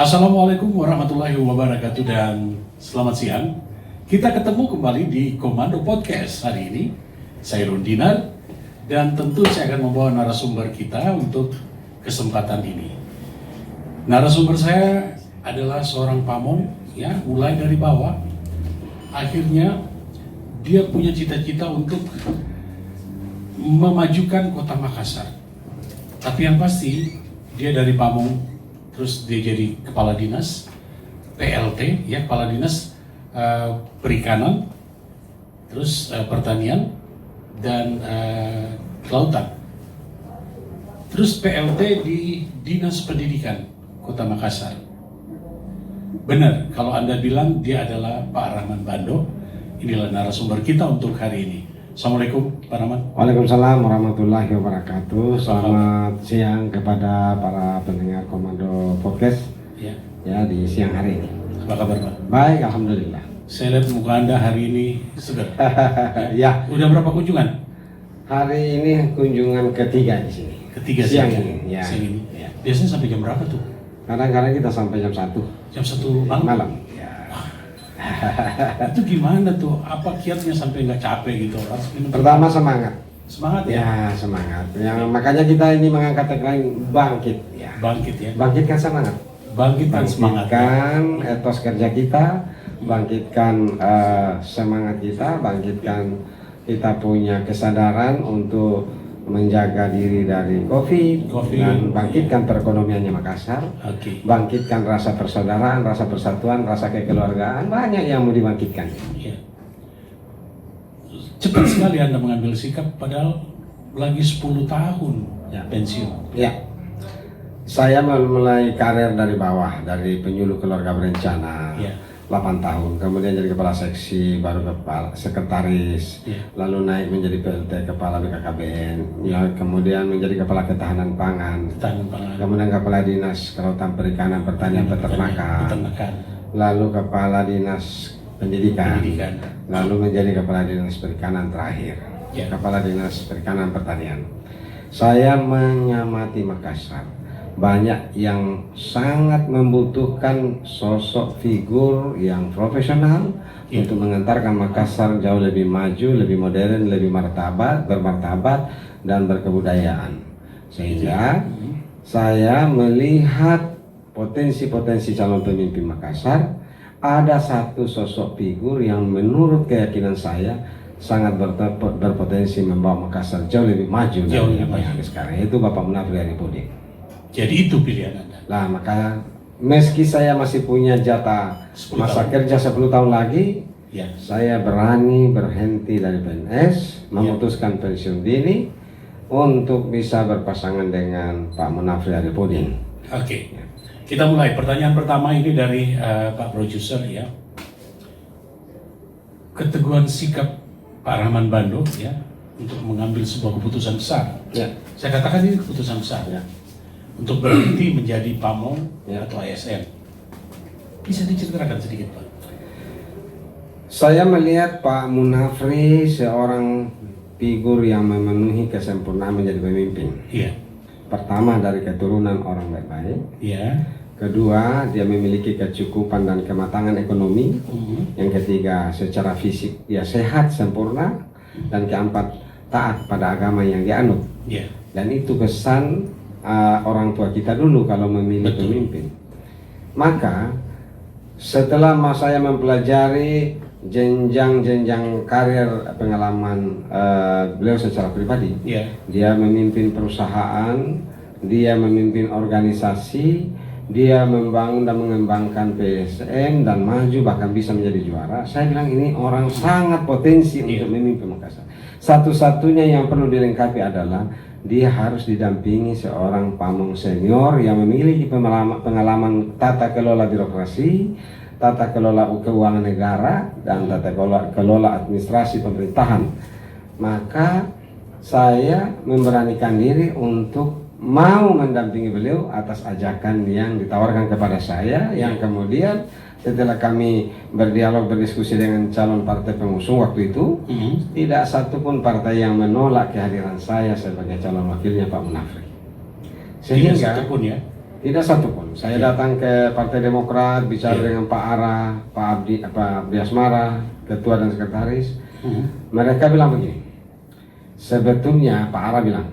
Assalamualaikum warahmatullahi wabarakatuh dan selamat siang. Kita ketemu kembali di Komando Podcast hari ini. Saya Rundinar dan tentu saya akan membawa narasumber kita untuk kesempatan ini. Narasumber saya adalah seorang pamong, ya, mulai dari bawah. Akhirnya dia punya cita-cita untuk memajukan kota Makassar. Tapi yang pasti dia dari pamong. Terus dia jadi kepala dinas PLT, ya, kepala dinas perikanan, terus pertanian dan kelautan. Terus PLT di Dinas Pendidikan Kota Makassar. Benar, kalau Anda bilang dia adalah Pak Rahman Bando. Inilah narasumber kita untuk hari ini. Assalamualaikum Pak Rahman. Waalaikumsalam warahmatullahi wabarakatuh. Selamat siang kepada para pendengar Komando Podcast ya di siang hari ini. Apa kabar Pak? Baik, alhamdulillah. Saya lihat muka Anda hari ini segar. Ya. Udah berapa kunjungan? Hari ini kunjungan ketiga di sini. Ketiga siang ini. Ya. Siang ini. Ya. Biasanya sampai jam berapa tuh? Kadang-kadang kita sampai jam 1. Jam 1 malam. Itu gimana tuh? Apa kiatnya sampai nggak capek gitu? Pertama semangat. Semangat ya? Ya, semangat. Yang makanya kita ini mengangkat tagline bangkit. Ya. Bangkit ya? Bangkitkan semangat. Bangkitkan semangat. Bangkitkan etos kerja kita, bangkitkan semangat kita, bangkitkan kita punya kesadaran untuk menjaga diri dari COVID. Dan bangkitkan perekonomiannya Makassar. Bangkitkan rasa persaudaraan, rasa persatuan, rasa kekeluargaan, banyak yang mau dibangkitkan. Ya. Cepat sekali Anda mengambil sikap padahal lagi 10 tahun pensiun. Ya. Saya mulai karir dari bawah, dari penyuluh keluarga berencana. 8 tahun, kemudian jadi kepala seksi, baru kepala sekretaris, lalu naik menjadi PLT kepala BKKBN, ya, kemudian menjadi kepala ketahanan pangan, kemudian kepala dinas kelautan perikanan pertanian peternakan, lalu kepala dinas pendidikan, lalu menjadi kepala dinas perikanan terakhir, kepala dinas perikanan pertanian. Saya mengamati Makassar. Banyak yang sangat membutuhkan sosok figur yang profesional untuk mengantarkan Makassar jauh lebih maju, lebih modern, lebih bermartabat dan berkebudayaan. Sehingga saya melihat potensi-potensi calon pemimpin Makassar. Ada satu sosok figur yang menurut keyakinan saya sangat berpotensi membawa Makassar jauh lebih maju dari apa yang ada sekarang, yaitu Bapak Munafri Arifudin. Jadi itu pilihan Anda. Nah, maka meski saya masih punya jatah masa kerja 10 tahun lagi, saya berani berhenti dari PNS, memutuskan pensiun dini untuk bisa berpasangan dengan Pak Munafri Arifudin. Oke. Kita mulai. Pertanyaan pertama ini dari Pak Produser, ya. Keteguhan sikap Pak Rahman Bando, ya, untuk mengambil sebuah keputusan besar. Saya katakan ini keputusan besar, untuk berhenti menjadi pamong atau ASN. Bisa diceritakan sedikit Pak? Saya melihat Pak Munafri seorang figur yang memenuhi kesempurnaan menjadi pemimpin. Pertama, dari keturunan orang baik-baik. Kedua, dia memiliki kecukupan dan kematangan ekonomi. Yang ketiga, secara fisik dia sehat sempurna. Dan keempat, taat pada agama yang dianut. Dan itu pesan orang tua kita dulu kalau memilih pemimpin. Maka setelah saya mempelajari jenjang karir pengalaman beliau secara pribadi, dia memimpin perusahaan, dia memimpin organisasi, dia membangun dan mengembangkan PSM dan maju bahkan bisa menjadi juara. Saya bilang ini orang sangat potensi untuk memimpin Makassar. Satu-satunya yang perlu dilengkapi adalah dia harus didampingi seorang pamong senior yang memiliki pengalaman tata kelola birokrasi, tata kelola keuangan negara, dan tata kelola administrasi pemerintahan. Maka saya memberanikan diri untuk mau mendampingi beliau atas ajakan yang ditawarkan kepada saya, yang kemudian setelah kami berdialog berdiskusi dengan calon partai pengusung waktu itu, tidak satupun partai yang menolak kehadiran saya sebagai calon wakilnya Pak Munafri. Sehingga satupun ya? Tidak satupun. Saya datang ke Partai Demokrat, bicara dengan Pak Ara, Pak Abdi Asmara, ketua dan sekretaris. Mereka bilang begini, sebetulnya Pak Ara bilang,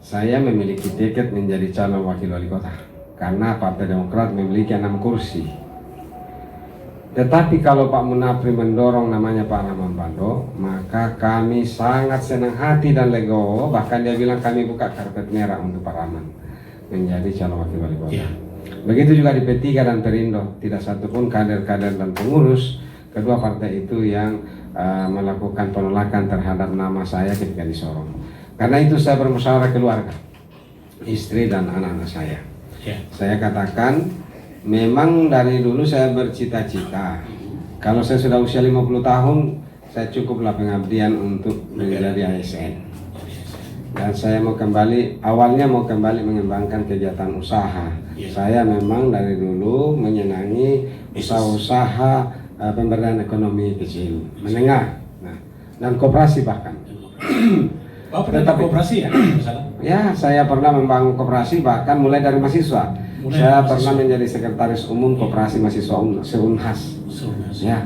saya memiliki tiket menjadi calon wakil wali kota karena Partai Demokrat memiliki 6 kursi. Tetapi kalau Pak Munafri mendorong namanya Pak Rahman Bando, maka kami sangat senang hati dan legowo. Bahkan dia bilang kami buka karpet merah untuk Pak Rahman menjadi calon wakil wali kota. Begitu juga di P3 dan Perindo, tidak satupun kader-kader dan pengurus kedua partai itu yang melakukan penolakan terhadap nama saya ketika di Sorong. Karena itu saya bermusyawarah keluarga, istri dan anak-anak saya. Saya katakan, memang dari dulu saya bercita-cita, kalau saya sudah usia 50 tahun, saya cukuplah pengabdian untuk menjadi ASN. Dan saya mau kembali, awalnya mau kembali mengembangkan kegiatan usaha. Saya memang dari dulu menyenangi usaha-usaha pemberdayaan ekonomi kecil, menengah, dan koperasi bahkan. Tetap koperasi ya? Ya, saya pernah membangun koperasi bahkan mulai dari mahasiswa. Saya pernah menjadi sekretaris umum koperasi mahasiswa Seunhas. Ya.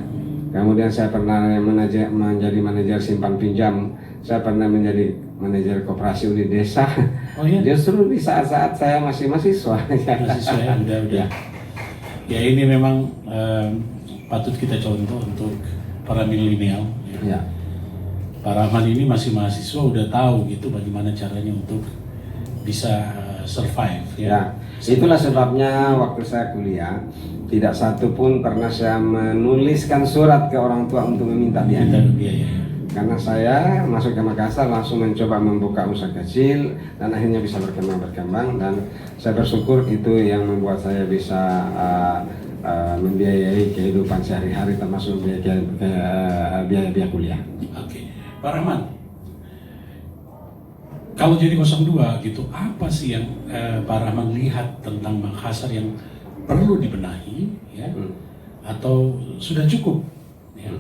Kemudian saya pernah menjadi manajer simpan pinjam. Saya pernah menjadi manajer koperasi unit desa. Justru di saat-saat saya masih mahasiswa. Mahasiswa ya, udah. Ya ini memang patut kita contoh untuk para milenial. Ya. Pak Rahman ini masih mahasiswa, udah tahu gitu bagaimana caranya untuk bisa survive. Ya, itulah sebabnya waktu saya kuliah tidak satu pun pernah saya menuliskan surat ke orang tua untuk meminta biaya. Karena saya masuk ke Makassar langsung mencoba membuka usaha kecil dan akhirnya bisa berkembang dan saya bersyukur itu yang membuat saya bisa membiayai kehidupan sehari-hari termasuk biaya kuliah. Oke. Pak Rahman, kalau jadi 02 gitu, apa sih yang Pak Rahman lihat tentang Makassar yang perlu dibenahi, ya? Atau sudah cukup? Ya?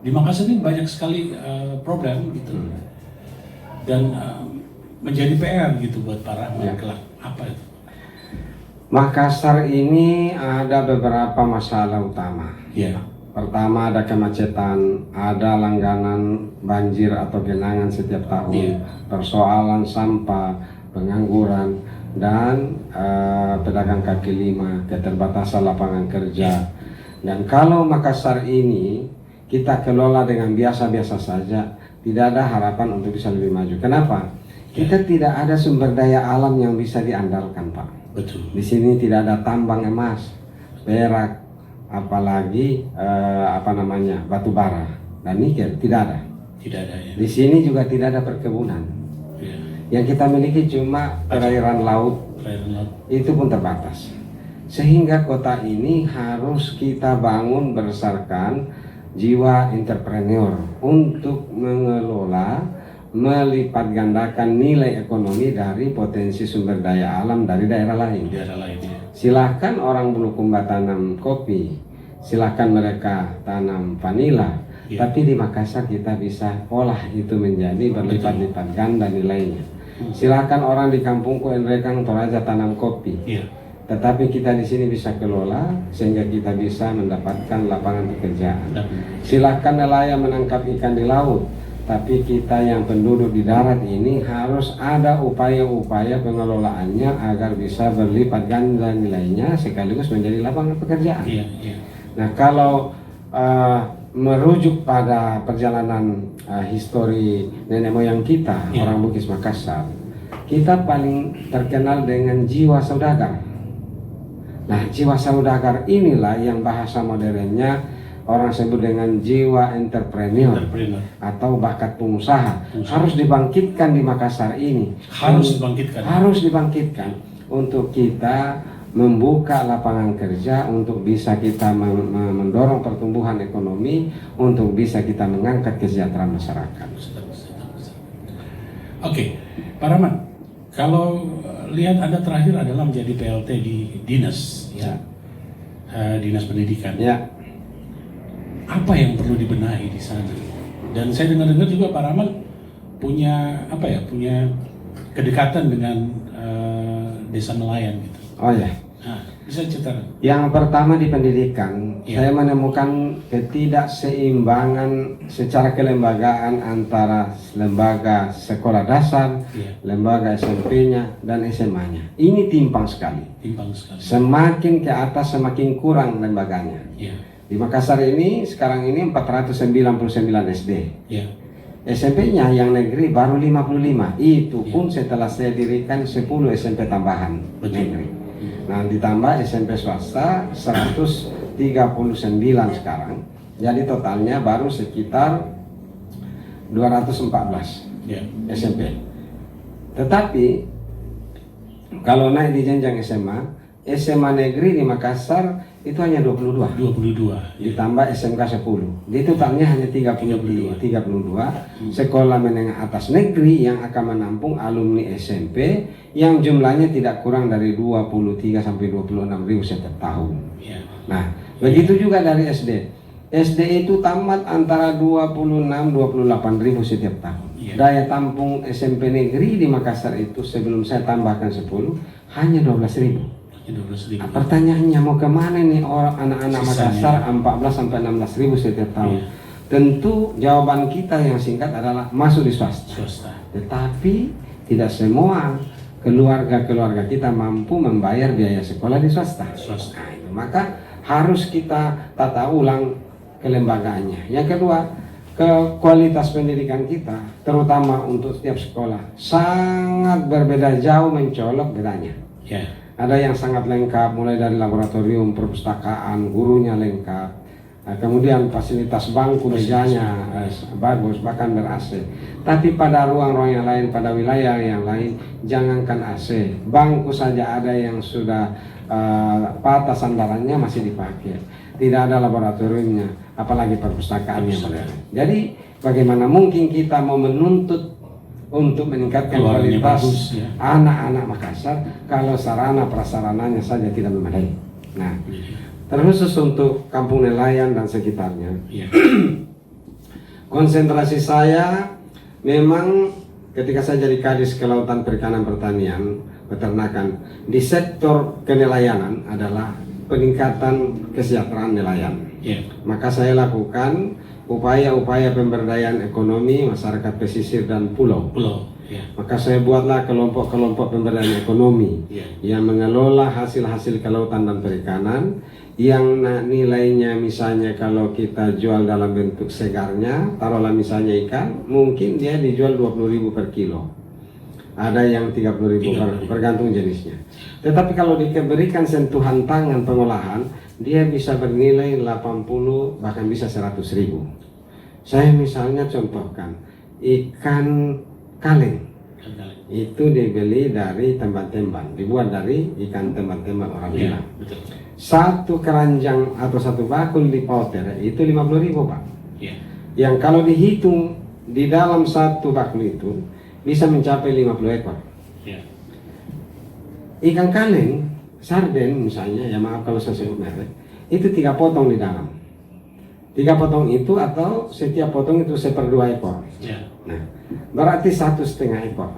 Di Makassar ini banyak sekali problem gitu, dan menjadi PR gitu buat Pak Rahman kelak. Apa itu? Makassar ini ada beberapa masalah utama. Pertama ada kemacetan, ada langganan banjir atau genangan setiap tahun, persoalan sampah, pengangguran, dan pedagang kaki lima, keterbatasan lapangan kerja. Dan kalau Makassar ini kita kelola dengan biasa-biasa saja, tidak ada harapan untuk bisa lebih maju. Kenapa? Kita tidak ada sumber daya alam yang bisa diandalkan, Pak. Betul. Di sini tidak ada tambang emas, perak, apalagi batu bara dan nikel, tidak ada. Tidak ada ya. Di sini juga tidak ada perkebunan. Yang kita miliki cuma perairan laut. Itu pun terbatas. Sehingga kota ini harus kita bangun berdasarkan jiwa entrepreneur untuk mengelola, melipat gandakan nilai ekonomi dari potensi sumber daya alam dari daerah lain. Silahkan orang Bulukumba tanam kopi, silahkan mereka tanam vanila, tapi di Makassar kita bisa olah itu menjadi berlipat-lipat ganda nilainya. Silahkan orang di kampungku Enrekang Toraja tanam kopi, tetapi kita di sini bisa kelola sehingga kita bisa mendapatkan lapangan pekerjaan. Silahkan nelayan menangkap ikan di laut, tapi kita yang penduduk di darat ini harus ada upaya-upaya pengelolaannya agar bisa berlipat ganda nilainya sekaligus menjadi lapangan pekerjaan. Nah, kalau merujuk pada perjalanan histori nenek moyang kita, orang Bugis Makassar, kita paling terkenal dengan jiwa saudagar. Nah, jiwa saudagar inilah yang bahasa modernnya orang sebut dengan jiwa entrepreneur atau bakat pengusaha. Harus dibangkitkan di Makassar ini. Harus dibangkitkan untuk kita membuka lapangan kerja, untuk bisa kita mendorong pertumbuhan ekonomi, untuk bisa kita mengangkat kesejahteraan masyarakat. Oke, Pak Rahman, kalau lihat Anda terakhir adalah menjadi PLT di dinas, dinas pendidikan. Apa yang perlu dibenahi di sana? Dan saya dengar-dengar juga Pak Rahman punya punya kedekatan dengan desa nelayan gitu. Oh ya, Bisa ceritakan. Yang pertama di pendidikan, Ya. saya menemukan ketidakseimbangan secara kelembagaan antara lembaga sekolah dasar, Ya. lembaga SMP-nya, dan SMA-nya. Ini timpang sekali. Timpang sekali. Semakin ke atas semakin kurang lembaganya. Ya. Di Makassar ini sekarang ini 499 SD. Ya. SMP-nya yang negeri baru 55. Itu pun setelah saya dirikan 10 SMP tambahan negeri. Nah, ditambah SMP swasta 139 sekarang. Jadi totalnya baru sekitar 214 Ya. SMP. Tetapi kalau naik di jenjang SMA negeri di Makassar itu hanya 22. 22. Ya. Ditambah SMK 10. Di totalnya hanya 32 sekolah menengah atas negeri yang akan menampung alumni SMP yang jumlahnya tidak kurang dari 23 sampai 26 ribu setiap tahun. Ya. Nah, begitu juga dari SD. SD itu tamat antara 26-28 ribu setiap tahun. Ya. Daya tampung SMP negeri di Makassar itu sebelum saya tambahkan 10 hanya 12 ribu. 12.000. Pertanyaannya mau kemana nih orang anak-anak Makassar 14 sampai 16 ribu setiap tahun? Iya. Tentu jawaban kita yang singkat adalah masuk di swasta. Tetapi tidak semua keluarga kita mampu membayar biaya sekolah di swasta. Nah, itu. Maka harus kita tata ulang kelembagaannya. Yang kedua, kualitas pendidikan kita, terutama untuk setiap sekolah, sangat berbeda jauh, mencolok bedanya. Ya. Ada yang sangat lengkap, mulai dari laboratorium, perpustakaan, gurunya lengkap, kemudian fasilitas bangku, mejanya bagus, bahkan ber-AC. Tapi pada ruang-ruang yang lain, pada wilayah yang lain, jangankan AC, bangku saja ada yang sudah patah sandarannya masih dipakai. Tidak ada laboratoriumnya, apalagi perpustakaannya. Jadi bagaimana mungkin kita mau menuntut untuk meningkatkan kualitas anak-anak Makassar kalau sarana prasarananya saja tidak memadai. Nah, terkhusus untuk Kampung Nelayan dan sekitarnya, konsentrasi saya memang ketika saya jadi Kadis Kelautan Perikanan Pertanian Peternakan di sektor kenelayanan adalah peningkatan kesejahteraan nelayan. Maka saya lakukan upaya-upaya pemberdayaan ekonomi masyarakat pesisir dan pulau. Maka saya buatlah kelompok-kelompok pemberdayaan ekonomi yang mengelola hasil-hasil kelautan dan perikanan yang nilainya misalnya kalau kita jual dalam bentuk segarnya, taruhlah misalnya ikan, mungkin dia dijual 20.000 per kilo. Ada yang 30.000 bergantung jenisnya. Tetapi kalau diberikan sentuhan tangan pengolahan, dia bisa bernilai 80 bahkan bisa 100.000. Saya misalnya contohkan ikan kaleng. Itu dibeli dari tembak-tembak, dibuat dari ikan tembak-tembak orang bilang. Satu keranjang atau satu bakul di pauter itu 50.000, Pak. Yang kalau dihitung di dalam satu bakul itu bisa mencapai 50 ekor. Ikan kaleng, sarden misalnya, ya maaf kalau saya sebut merek, itu 3 potong di dalam. 3 potong itu atau setiap potong itu 1/2 ekor. Nah, berarti 1,5 ekor.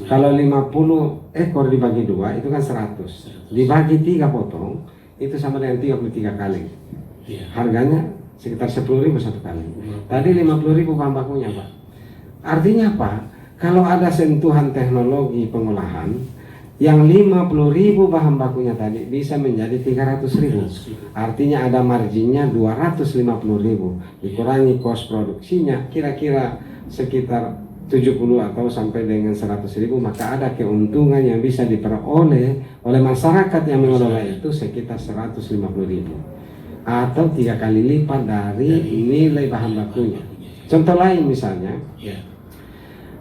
Kalau 50 ekor dibagi 2 itu kan 100. Dibagi 3 potong itu sama dengan 33 kaleng. Harganya sekitar 10.000 satu kali. Tadi 50.000 bahan bakunya, Pak. Artinya apa? Kalau ada sentuhan teknologi pengolahan yang 50.000 bahan bakunya tadi bisa menjadi 300.000. Artinya ada marginnya 250.000. Dikurangi kos produksinya kira-kira sekitar 70 atau sampai dengan 100.000, maka ada keuntungan yang bisa diperoleh oleh masyarakat yang mengelola itu sekitar 150.000 atau 3 kali lipat dari nilai bahan bakunya. Contoh lain misalnya,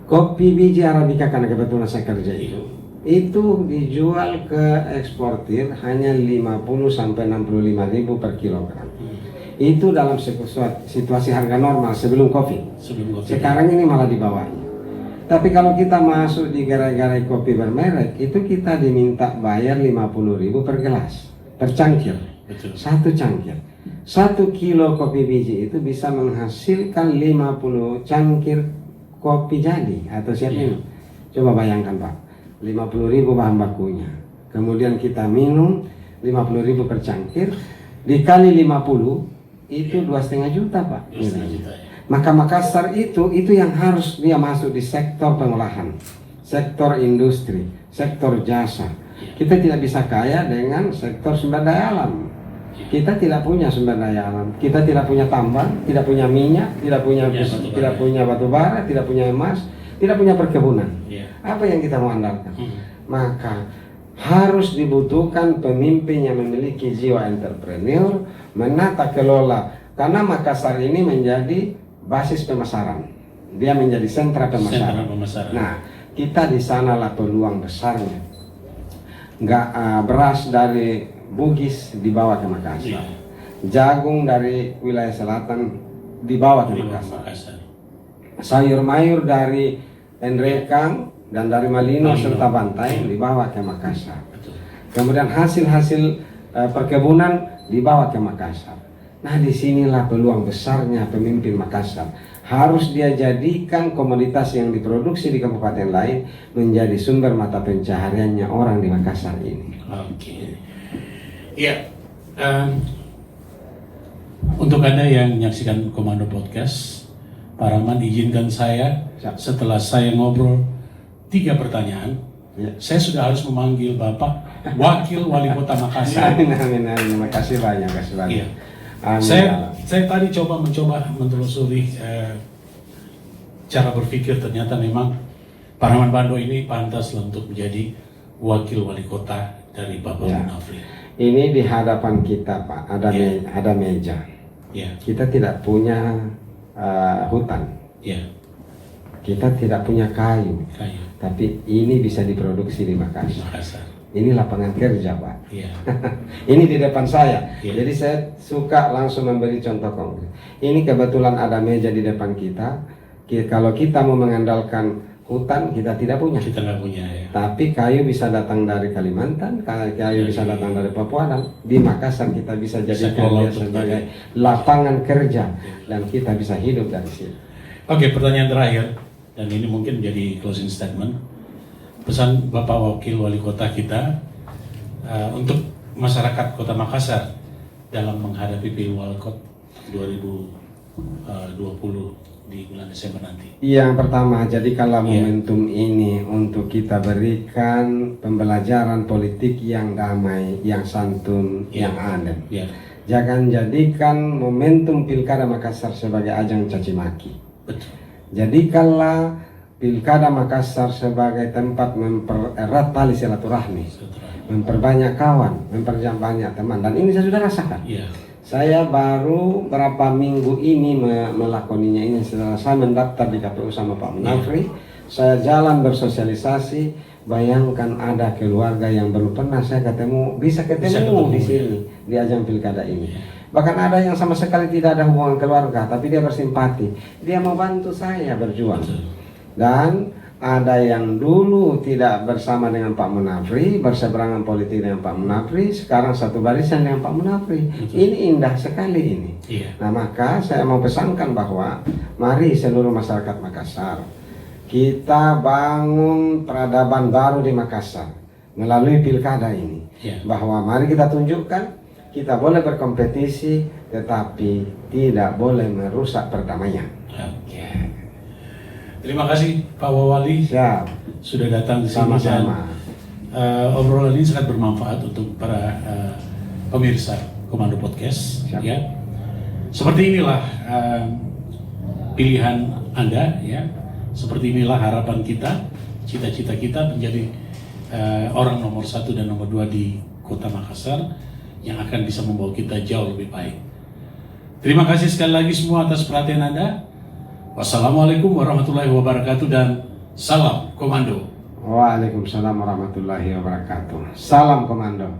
kopi biji Arabica, karena kebetulan saya kerja itu dijual ke eksportir hanya 50 sampai 65.000 per kilogram. Itu dalam situasi harga normal sebelum kopi. Sekarang ini malah di bawahnya. Tapi kalau kita masuk di gerai-gerai kopi bermerek, itu kita diminta bayar 50.000 per gelas, per cangkir. Satu cangkir. 1 kilo kopi biji itu bisa menghasilkan 50 cangkir kopi jadi atau siap minum. Coba bayangkan, Pak, 50.000 bahan bakunya. Kemudian kita minum 50.000 per cangkir, dikali 50 itu 2,5 juta Pak. 2,5 juta ya. Maka Makassar itu yang harus dia masuk di sektor pengolahan, sektor industri, sektor jasa. Kita tidak bisa kaya dengan sektor sumber daya alam. Kita tidak punya sumber daya alam, kita tidak punya tambang, tidak punya minyak, tidak punya batu bara, tidak punya emas, tidak punya perkebunan. Apa yang kita mau andalkan? Maka harus dibutuhkan pemimpin yang memiliki jiwa entrepreneur, menata kelola. Karena Makassar ini menjadi basis pemasaran, dia menjadi sentra pemasaran. Nah, kita di sanalah peluang besarnya. Beras dari Bugis dibawa ke Makassar, jagung dari wilayah selatan dibawa ke Makassar, sayur mayur dari Enrekang dan dari Malino serta Bantai dibawa ke Makassar. Kemudian hasil-hasil perkebunan dibawa ke Makassar. Nah, disinilah peluang besarnya pemimpin Makassar. Harus dia jadikan komoditas yang diproduksi di kabupaten lain menjadi sumber mata pencahariannya orang di Makassar ini. Oke. Ya, untuk Anda yang menyaksikan Komando Podcast, Pak Rahman izinkan saya setelah saya ngobrol 3 pertanyaan, saya sudah harus memanggil Bapak Wakil Wali Kota Makassar. Amin. Terima kasih banyak. Iya. Saya tadi mencoba menelusuri cara berpikir, ternyata memang Pak Rahman Bando ini pantas untuk menjadi Wakil Wali Kota dari Bapak Munafri. Ini di hadapan kita Pak, ada meja. Kita tidak punya hutan. Kita tidak punya kayu. Tapi ini bisa diproduksi di Makassar. Ini lapangan kerja Pak. Ini di depan saya. Jadi saya suka langsung memberi contoh konkret. Ini kebetulan ada meja di depan kita. Kalau kita mau mengandalkan hutan, kita tidak punya. Kita nggak punya ya. Tapi kayu bisa datang dari Kalimantan, kayu bisa datang dari Papua, dan di Makassar kita bisa jadikan dia sebagai lapangan kerja dan kita bisa hidup dari sini. Oke, pertanyaan terakhir, dan ini mungkin jadi closing statement. Pesan Bapak Wakil Wali Kota kita untuk masyarakat Kota Makassar dalam menghadapi Pilwalkot 2020 di bulan Desember nanti. Yang pertama, jadikanlah momentum ini untuk kita berikan pembelajaran politik yang damai, yang santun, yang adem. Jangan jadikan momentum Pilkada Makassar sebagai ajang caci maki. Jadikanlah Pilkada Makassar sebagai tempat mempererat tali silaturahmi, memperbanyak kawan, memperbanyak teman, dan ini saya sudah rasakan. Saya baru berapa minggu ini melakoninya ini setelah saya mendaftar di KPU sama Pak Munafri. Saya jalan bersosialisasi, bayangkan ada keluarga yang belum pernah saya bisa ketemu di sini di ajang pilkada ini. Bahkan ada yang sama sekali tidak ada hubungan keluarga, tapi dia bersimpati, dia mau bantu saya berjuang. Dan ada yang dulu tidak bersama dengan Pak Munafri, berseberangan politik dengan Pak Munafri, sekarang satu barisan dengan Pak Munafri. Ini indah sekali ini. Nah, maka saya mau pesankan bahwa mari seluruh masyarakat Makassar, kita bangun peradaban baru di Makassar melalui pilkada ini. Bahwa mari kita tunjukkan kita boleh berkompetisi, tetapi tidak boleh merusak perdamaian. Terima kasih Pak Wawali sudah datang di sini. Sama-sama. Obrolan ini sangat bermanfaat untuk para pemirsa Komando Podcast. Seperti inilah pilihan Anda, seperti inilah harapan kita, cita-cita kita menjadi orang nomor 1 dan nomor 2 di Kota Makassar yang akan bisa membawa kita jauh lebih baik. Terima kasih sekali lagi semua atas perhatian Anda. Wassalamualaikum warahmatullahi wabarakatuh dan salam Komando. Waalaikumsalam warahmatullahi wabarakatuh. Salam Komando.